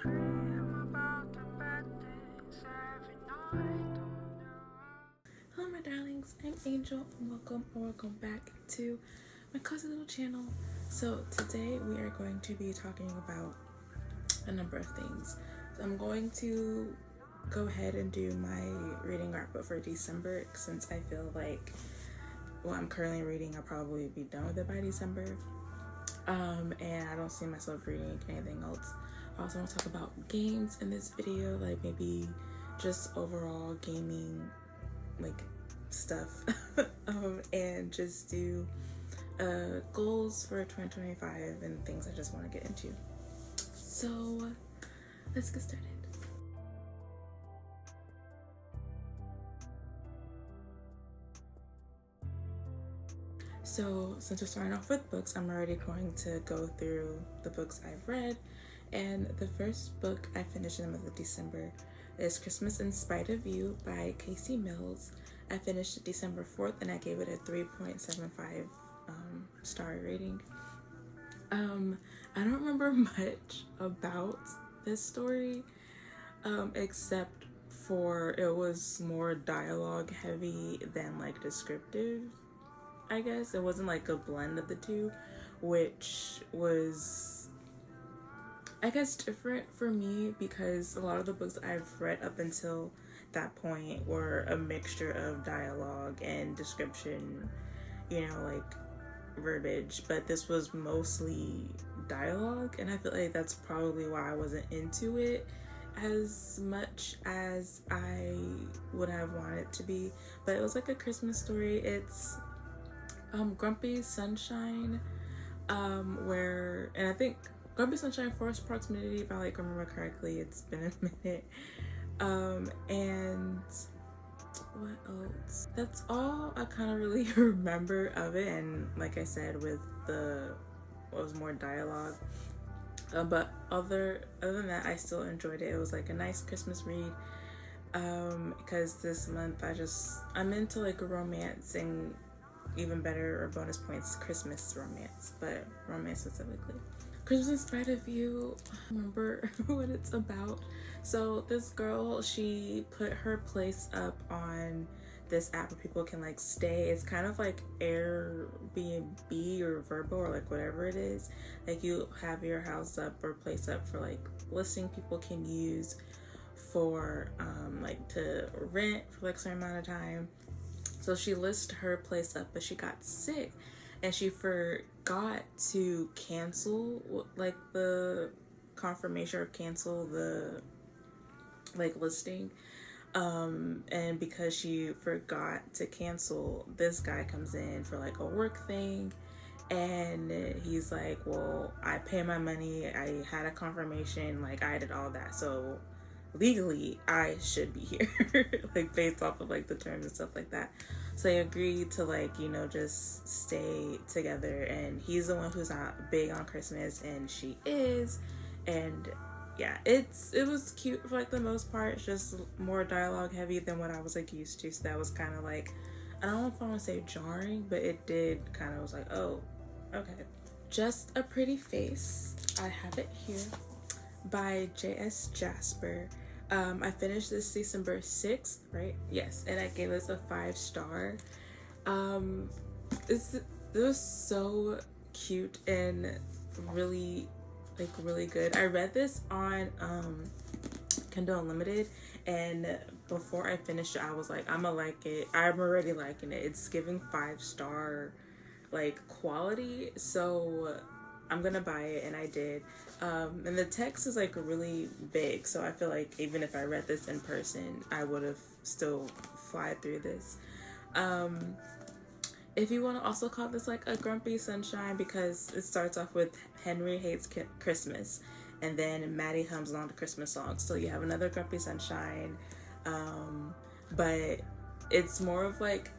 Hello my darlings, I'm Angel and welcome back to my cozy little channel. So today we are going to be talking about a number of things. So I'm going to go ahead and do my reading wrap up for December, since I feel like what I'm currently reading I'll probably be done with it by December. And I don't see myself reading anything else. I also want to talk about games in this video, like maybe just overall gaming like stuff and just do goals for 2025 and things I just want to get into. So let's get started. So since we're starting off with books, I'm already going to go through the books I've read, and the first book I finished in the month of December is Christmas in Spite of You by Casey Mills. I finished it December 4th and I gave it a 3.75 star rating. I don't remember much about this story except for it was more dialogue heavy than like descriptive, I guess. It wasn't like a blend of the two, which was, I guess, different for me because a lot of the books I've read up until that point were a mixture of dialogue and description, you know, like verbiage, but this was mostly dialogue, and I feel like that's probably why I wasn't into it as much as I would have wanted to be. But it was like a Christmas story. It's Grumpy Sunshine, where, and I think Grumpy Sunshine Forest Proximity, if I like remember correctly. It's been a minute. And what else? That's all I kind of really remember of it, and like I said, with the what was more dialogue. But other than that, I still enjoyed it. It was like a nice Christmas read. Because this month I'm into like romance, and even better or bonus points, Christmas romance, but romance specifically. Christmas in Spite of You, I remember what it's about. So this girl, she put her place up on this app where people can like stay. It's kind of like Airbnb or Verbo or like whatever it is. Like you have your house up or place up for like listing people can use for like to rent for like a certain amount of time. So she listed her place up, but she got sick and she forgot to cancel like the confirmation or cancel the like listing. And because she forgot to cancel, this guy comes in for like a work thing, and he's like, well, I pay my money, I had a confirmation, like I did all that, so legally I should be here like based off of like the terms and stuff like that. So they agreed to like, you know, just stay together, and he's the one who's not big on Christmas and she is. And yeah, it was cute for like the most part. It's just more dialogue heavy than what I was like used to, so that was kind of like, I don't know if I want to say jarring, but it did kind of was like, oh, okay. Just a Pretty Face, I have it here, by J.S. Jasper. I finished this December 6th, right? Yes, and I gave this a 5-star. It was so cute and really good. I read this on Kindle Unlimited, and before I finished it, I was like, I'm gonna like it. I'm already liking it. It's giving 5-star like quality, so I'm gonna buy it, and I did. And the text is like really big, so I feel like even if I read this in person, I would have still fly through this. If you want to also call this like a Grumpy Sunshine, because it starts off with Henry hates Christmas, and then Maddie hums along to Christmas songs, so you have another Grumpy Sunshine. But it's more of like,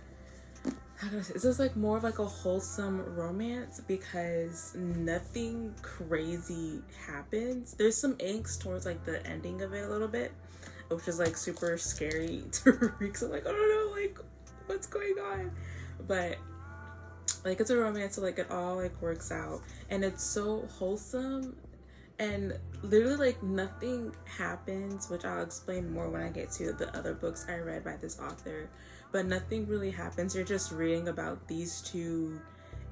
it's just like more of like a wholesome romance, because nothing crazy happens. There's some angst towards like the ending of it a little bit, which is like super scary to read. So like, I don't know, like what's going on, but like it's a romance, so like it all like works out, and it's so wholesome And literally, like, nothing happens, which I'll explain more when I get to the other books I read by this author. But nothing really happens. You're just reading about these two,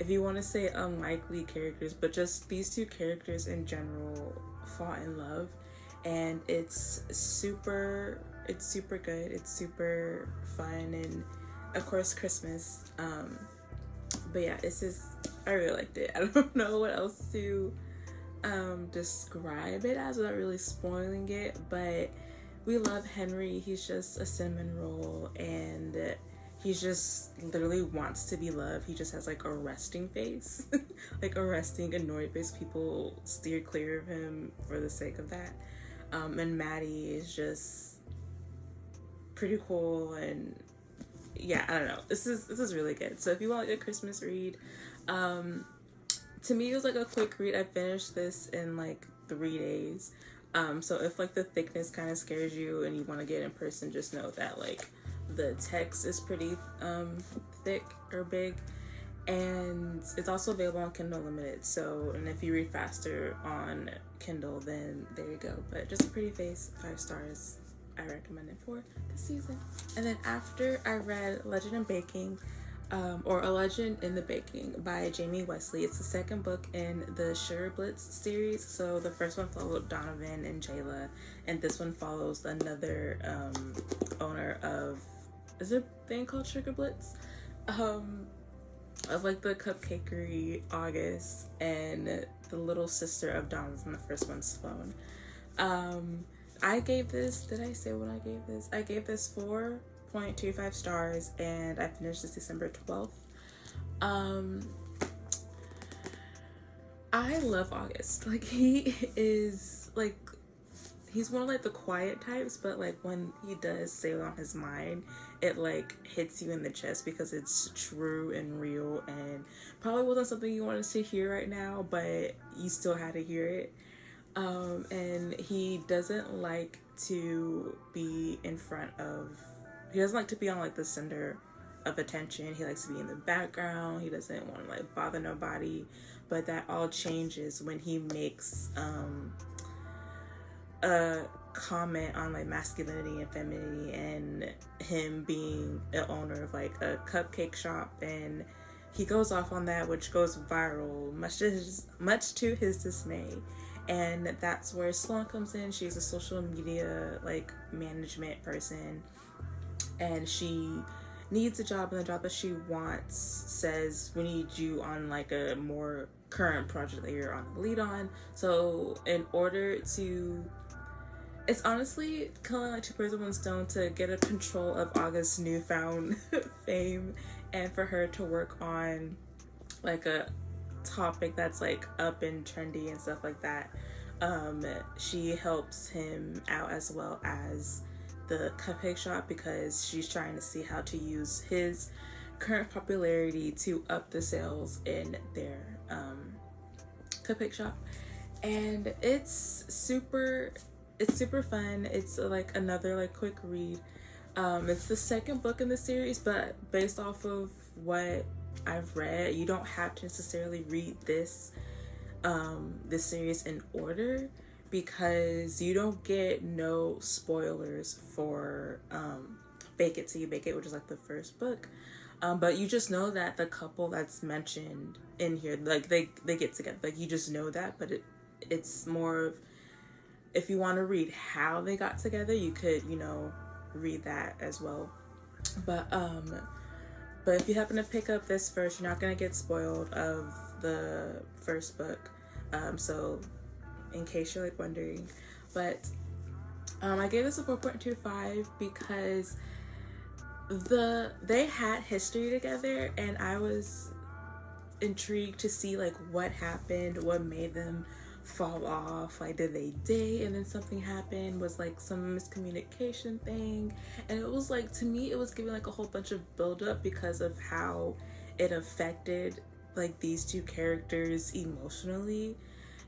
if you want to say unlikely characters, but just these two characters in general fall in love. And it's super good. It's super fun. And of course, Christmas. But yeah, it's just, I really liked it. I don't know what else to describe it as without really spoiling it, but we love Henry. He's just a cinnamon roll, and he just literally wants to be loved. He just has like a resting face, like a resting annoyed face. People steer clear of him for the sake of that. And Maddie is just pretty cool, and yeah, I don't know. This is really good. So if you want like a Christmas read, to me it was like a quick read. I finished this in like 3 days. So if like the thickness kind of scares you and you want to get in person, just know that like the text is pretty thick or big, and it's also available on Kindle Unlimited. So, and if you read faster on Kindle, then there you go. But just a pretty face, 5 stars. I recommend it for this season. And then after, I read Legend in Baking, or A Legend in the Baking by Jamie Wesley. It's the second book in the Sugar Blitz series. So the first one followed Donovan and Jayla, and this one follows another owner of, is it a thing called Sugar Blitz? Of like the cupcakery, August, and the little sister of Donovan from the first one, Sloan. I gave this, did I say what I gave this? I gave this 4.25 stars, and I finished this December 12th. I love August. Like, he is like, he's one of like the quiet types, but like when he does say it on his mind, it like hits you in the chest because it's true and real, and probably wasn't something you wanted to hear right now, but you still had to hear it. And he doesn't like to be in front of, he doesn't like to be on like the center of attention. He likes to be in the background. He doesn't want to like bother nobody, but that all changes when he makes a comment on like masculinity and femininity, and him being an owner of like a cupcake shop, and he goes off on that, which goes viral, much to his dismay. And that's where Sloan comes in. She's a social media like management person, and she needs a job, and the job that she wants says, we need you on like a more current project that you're on the lead on. So in order to, it's honestly kind of like two birds with one stone, to get a control of August's newfound fame, and for her to work on like a topic that's like up and trendy and stuff like that. She helps him out as well as the cupcake shop, because she's trying to see how to use his current popularity to up the sales in their cupcake shop. And it's super fun. It's like another like quick read. It's the second book in the series, but based off of what I've read, you don't have to necessarily read this series in order, because you don't get no spoilers for Bake It Till You Bake It, which is like the first book. But you just know that the couple that's mentioned in here, like they get together. Like you just know that, but it's more of, if you want to read how they got together, you could, read that as well. But if you happen to pick up this first, you're not gonna get spoiled of the first book. So in case you're like wondering, but I gave this a 4.25 because they had history together, and I was intrigued to see like what happened, what made them fall off. Like, did they date and then something happened? Was like some miscommunication thing? And it was like, to me, it was giving like a whole bunch of buildup because of how it affected like these two characters emotionally.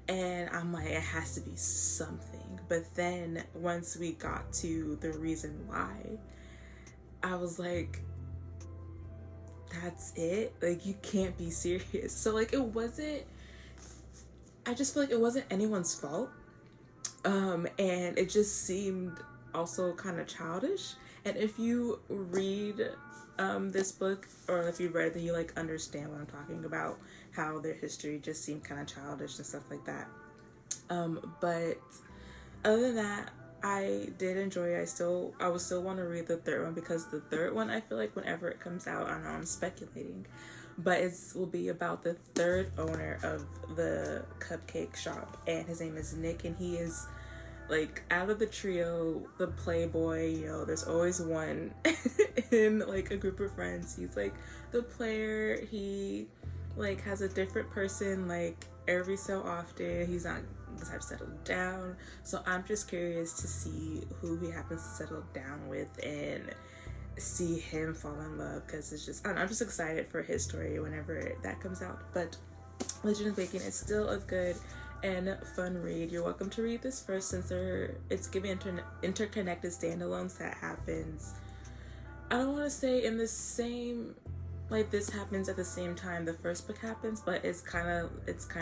And I'm like, it has to be something. But then once we got to the reason why, I was like, that's it? Like, you can't be serious. So like, it wasn't I just feel like it wasn't anyone's fault. And it just seemed also kind of childish. And if you read this book, or if you read it, then you like understand what I'm talking about, how their history just seemed kind of childish and stuff like that. But other than that, I did enjoy it. I would still want to read the third one, because the third one, I feel like whenever it comes out, I know I'm speculating, but it will be about the third owner of the cupcake shop, and his name is Nick, and he is like, out of the trio, the playboy, you know, there's always one in like a group of friends. He's like the player. He like has a different person like every so often. He's not the type to settle down. So I'm just curious to see who he happens to settle down with and see him fall in love, because it's just, I don't know, I'm just excited for his story whenever that comes out. But Legend of Bacon is still a good and fun read. You're welcome to read this first, since it's giving interconnected standalones that happens, I don't want to say in the same, like this happens at the same time the first book happens, but it's kind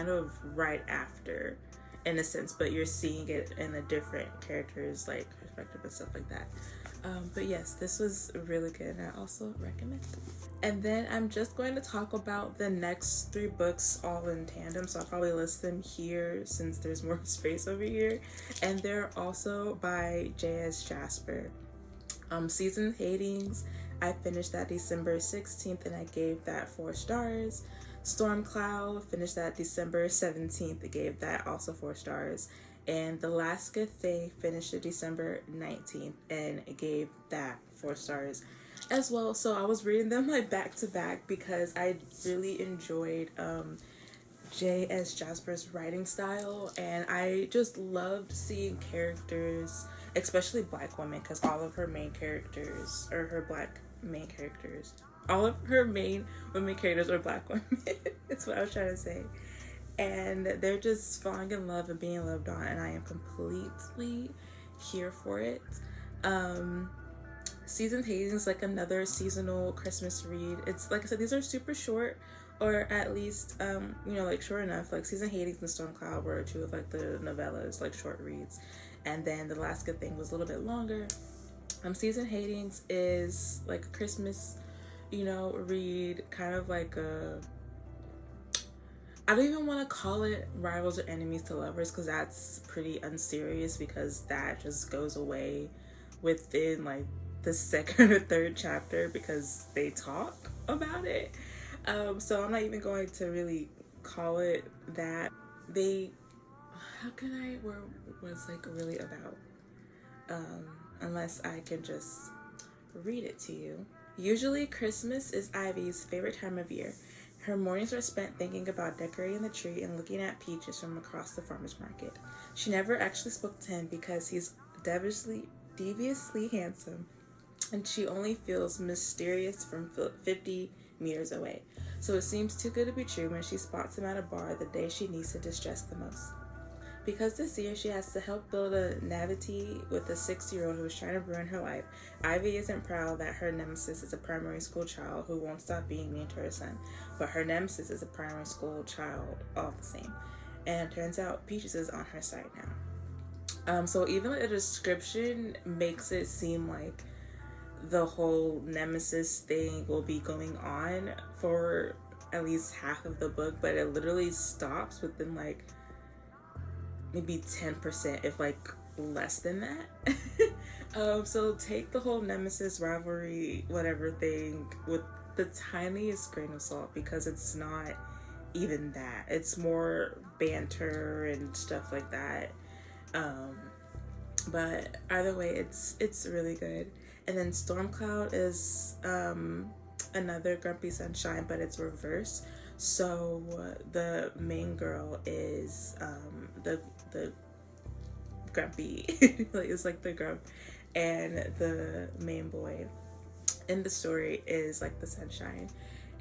of right after, in a sense, but you're seeing it in a different character's like perspective and stuff like that. But yes, this was really good, and I also recommend it. And then I'm just going to talk about the next 3 books all in tandem, so I'll probably list them here since there's more space over here. And they're also by J.S. Jasper. Seasoned Hatings, I finished that December 16th, and I gave that 4 stars. Storm Cloud, finished that December 17th, I gave that also 4 stars. And The Last Good Thing, finished it December 19th, and gave that 4 stars as well. So I was reading them like back to back, because I really enjoyed J.S. Jasper's writing style, and I just loved seeing characters, especially black women, because all of her main characters, or her black main characters, all of her main women characters are black women. That's what I was trying to say. And they're just falling in love and being loved on, and I am completely here for it. Seasoned Hazing is like another seasonal Christmas read. It's like I said, these are super short, or at least you know, like short enough. Like Seasoned Hazing and Storm Cloud were 2 of like the novellas, like short reads, and then The Last Good Thing was a little bit longer. Seasoned Hazing is like a Christmas, you know, read, kind of like a, I don't even want to call it rivals or enemies to lovers, because that's pretty unserious, because that just goes away within like the second or third chapter, because they talk about it. So I'm not even going to really call it that. How can I, where was like really about, unless I can just read it to you. Usually Christmas is Ivy's favorite time of year. Her mornings are spent thinking about decorating the tree and looking at peaches from across the farmer's market. She never actually spoke to him because he's deviously handsome, and she only feels mysterious from 50 meters away. So it seems too good to be true when she spots him at a bar the day she needs to distress the most. Because this year she has to help build a nativity with a 6-year-old who is trying to ruin her life, Ivy isn't proud that her nemesis is a primary school child who won't stop being mean to her son. But her nemesis is a primary school child all the same. And it turns out Peaches is on her side now. So even the description makes it seem like the whole nemesis thing will be going on for at least half of the book, but it literally stops within like maybe 10%, if like less than that. So take the whole nemesis rivalry whatever thing with the tiniest grain of salt, because it's not even that. It's more banter and stuff like that. But either way, it's really good. And then Storm Cloud is another Grumpy Sunshine, but it's reverse. So the main girl is the grumpy, like it's like the grump, and the main boy in the story is like the sunshine.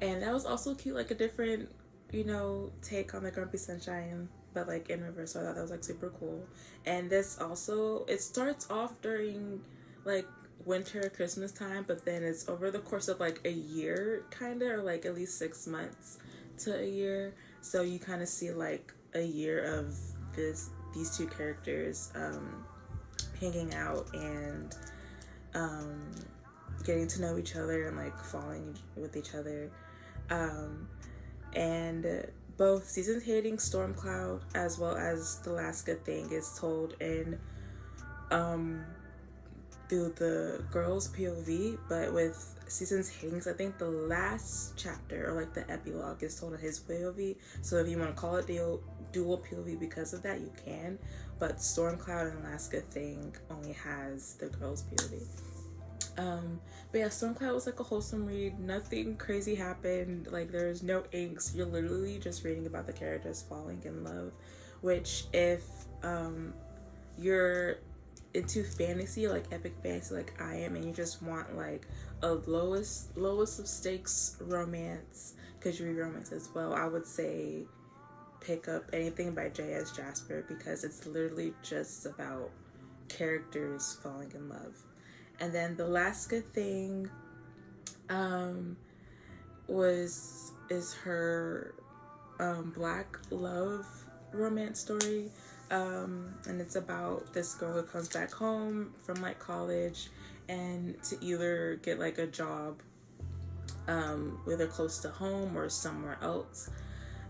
And that was also cute, like a different, you know, take on the Grumpy Sunshine, but like in reverse. So I thought that was like super cool. And this also, it starts off during like winter Christmas time, but then it's over the course of like a year kind of, or like at least 6 months to a year. So you kind of see like a year of these two characters hanging out and getting to know each other and like falling with each other. And both Seasons Hating Stormcloud as well as The Last Good Thing is told in through the girl's POV, but with Seasons Hating, I think the last chapter or like the epilogue is told in his POV. So if you want to call it dual POV because of that, you can. But Stormcloud and Last Good Thing only has the girl's POV. But yeah, Stormcloud was like a wholesome read. Nothing crazy happened. Like there's no angst. You're literally just reading about the characters falling in love, which if you're into fantasy, like epic fantasy like I am, and you just want like a lowest of stakes romance, because you read romance as well, I would say pick up anything by J.S. Jasper, because it's literally just about characters falling in love. And then The Last Good Thing is her black love romance story. And it's about this girl who comes back home from like college and to either get like a job whether close to home or somewhere else,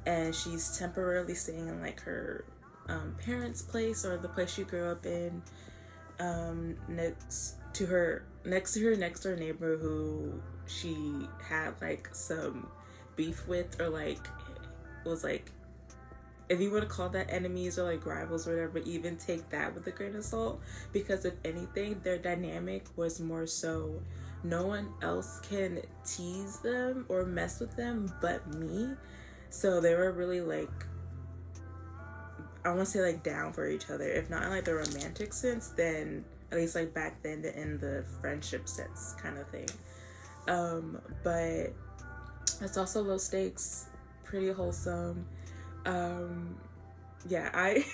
and she's temporarily staying in like her parents' place or the place she grew up in, next to her next door neighbor who she had like some beef with, or like was like, if you want to call that enemies or like rivals or whatever, even take that with a grain of salt, because if anything their dynamic was more so no one else can tease them or mess with them but me. So they were really like, I want to say like down for each other, if not in like the romantic sense, then at least like back then in the friendship sense kind of thing. But it's also low stakes, pretty wholesome. Yeah, I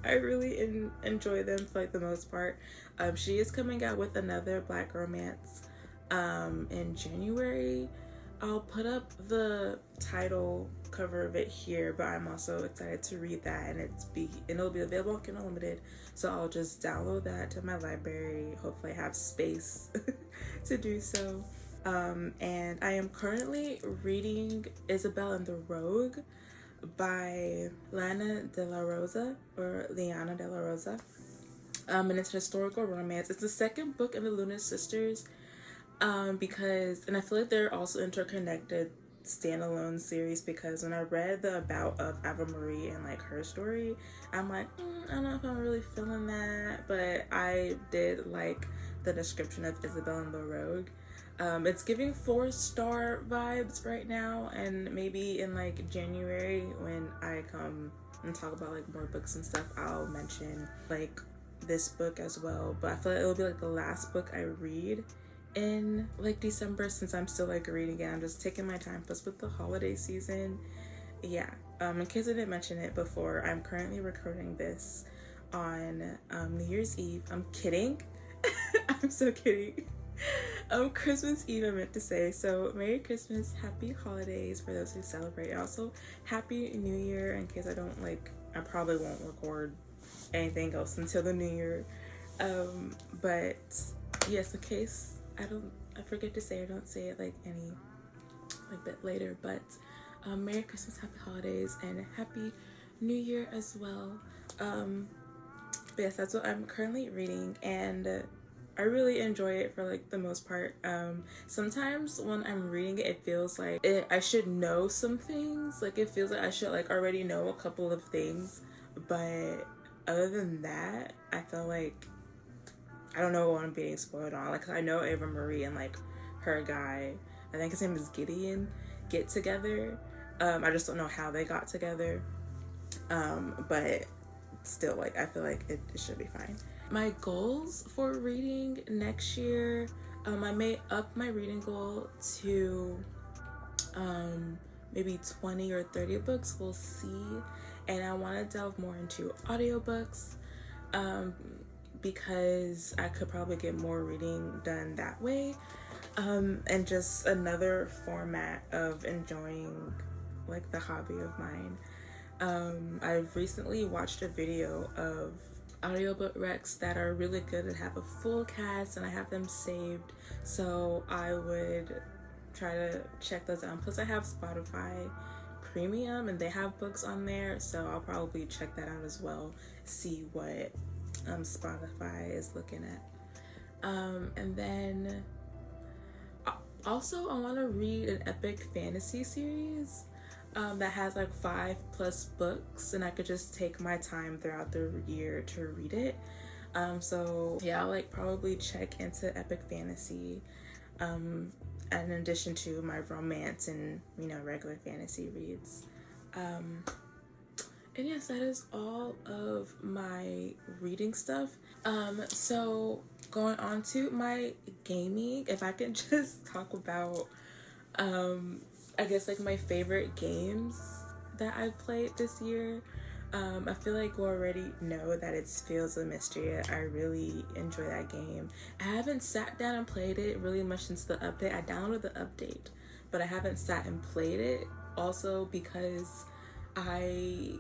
I really enjoy them for like the most part. She is coming out with another black romance in January. I'll put up the title cover of it here, but I'm also excited to read that, and it'll be available on Kindle Unlimited, so I'll just download that to my library. Hopefully I have space to do so. And I am currently reading Isabel and the Rogue by Liana de la Rosa, and it's a historical romance. It's the second book in the Luna Sisters, because, and I feel like they're also interconnected standalone series, because when I read the about of Ava Marie and like her story, I'm like, I don't know if I'm really feeling that, but I did like the description of Isabel and the Rogue. It's giving 4-star vibes right now, and maybe in like January when I come and talk about like more books and stuff, I'll mention like this book as well. But I feel like it'll be like the last book I read in like December, since I'm still like reading it. I'm just taking my time, plus with the holiday season. Yeah, in case I didn't mention it before, I'm currently recording this on New Year's Eve. I'm kidding. I'm so kidding. Christmas Eve, I meant to say. So Merry Christmas, Happy Holidays for those who celebrate. Also Happy New Year, in case I probably won't record anything else until the New Year. But yes, in case I forget to say, I don't say it like any like bit later, but Merry Christmas, Happy Holidays, and Happy New Year as well. But yes, that's what I'm currently reading, and I really enjoy it for like the most part. Sometimes when I'm reading it, it feels like I should know some things. Like it feels like I should like already know a couple of things, but other than that, I feel like I don't know what I'm being spoiled on. Like I know Ava Marie and like her guy, I think his name is Gideon, get together. I just don't know how they got together. But still, like I feel like it should be fine. My goals for reading next year, I may up my reading goal to maybe 20 or 30 books, we'll see. And I want to delve more into audiobooks, because I could probably get more reading done that way, and just another format of enjoying like the hobby of mine. I've recently watched a video of audiobook recs that are really good and have a full cast, and I have them saved, so I would try to check those out. Plus I have Spotify Premium and they have books on there, so I'll probably check that out as well, see what Spotify is looking at. And then also I want to read an epic fantasy series that has like 5+ books, and I could just take my time throughout the year to read it. So yeah, I'll like probably check into epic fantasy in addition to my romance and, you know, regular fantasy reads. And yes, that is all of my reading stuff. So going on to my gaming, if I can just talk about I guess like my favorite games that I've played this year. I feel like you already know that it's Fields of Mystery. I really enjoy that game. I haven't sat down and played it really much since the update. I downloaded the update, but I haven't sat and played it. Also because I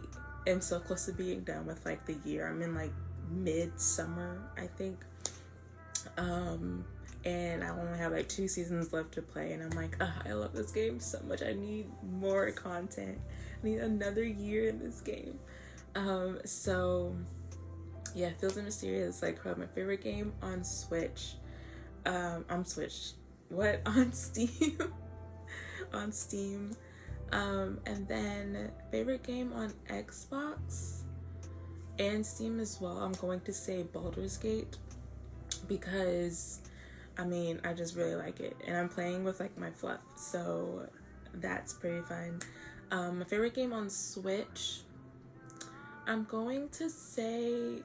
am so close to being done with like the year. I'm in like mid-summer, I think. And I only have like 2 seasons left to play, and I'm like, I love this game so much. I need more content. I need another year in this game. So yeah, Fields of Mystery is like probably my favorite game on Switch. On Switch. What? On Steam. On Steam. And then favorite game on Xbox and Steam as well, I'm going to say Baldur's Gate, because I mean, I just really like it, and I'm playing with like my fluff, so that's pretty fun. My favorite game on Switch, I'm going to say,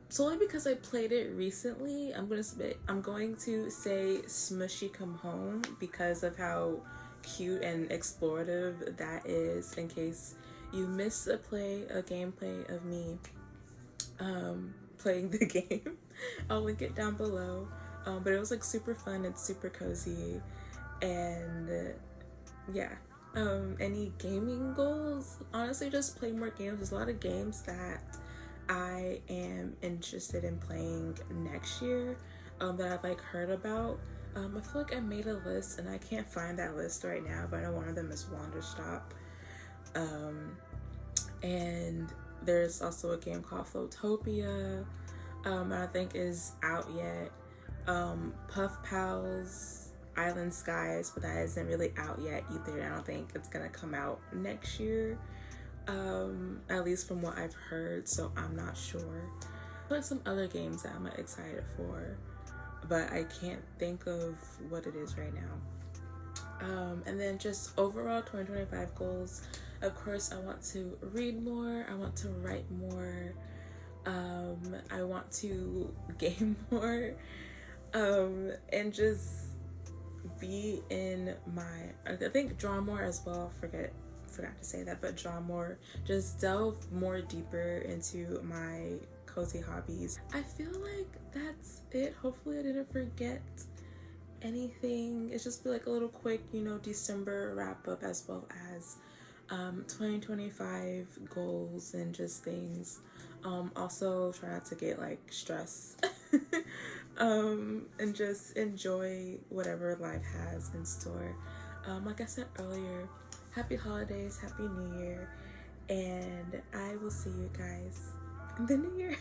solely because I played it recently, I'm going to say Smushi Come Home, because of how cute and explorative that is. In case you missed a gameplay of me playing the game, I'll link it down below. But it was like super fun and super cozy, and yeah. Any gaming goals? Honestly, just play more games. There's a lot of games that I am interested in playing next year that I've like heard about. I feel like I made a list and I can't find that list right now, but I know one of them is Wanderstop. And there's also a game called Flowtopia, I don't think is out yet. Puff Pals Island Skies, but that isn't really out yet either. I don't think it's gonna come out next year, at least from what I've heard, so I'm not sure. But some other games that I'm excited for, but I can't think of what it is right now. And then just overall 2025 goals, of course I want to read more, I want to write more, I want to game more, and just be in I think draw more as well. Forgot to say that, but draw more, just delve more deeper into my cozy hobbies. I feel like that's it. Hopefully I didn't forget anything. It's just be like a little quick, you know, December wrap up, as well as 2025 goals and just things. Also try not to get like stressed and just enjoy whatever life has in store. Like I said earlier, happy holidays, happy new year, and I will see you guys in the new year.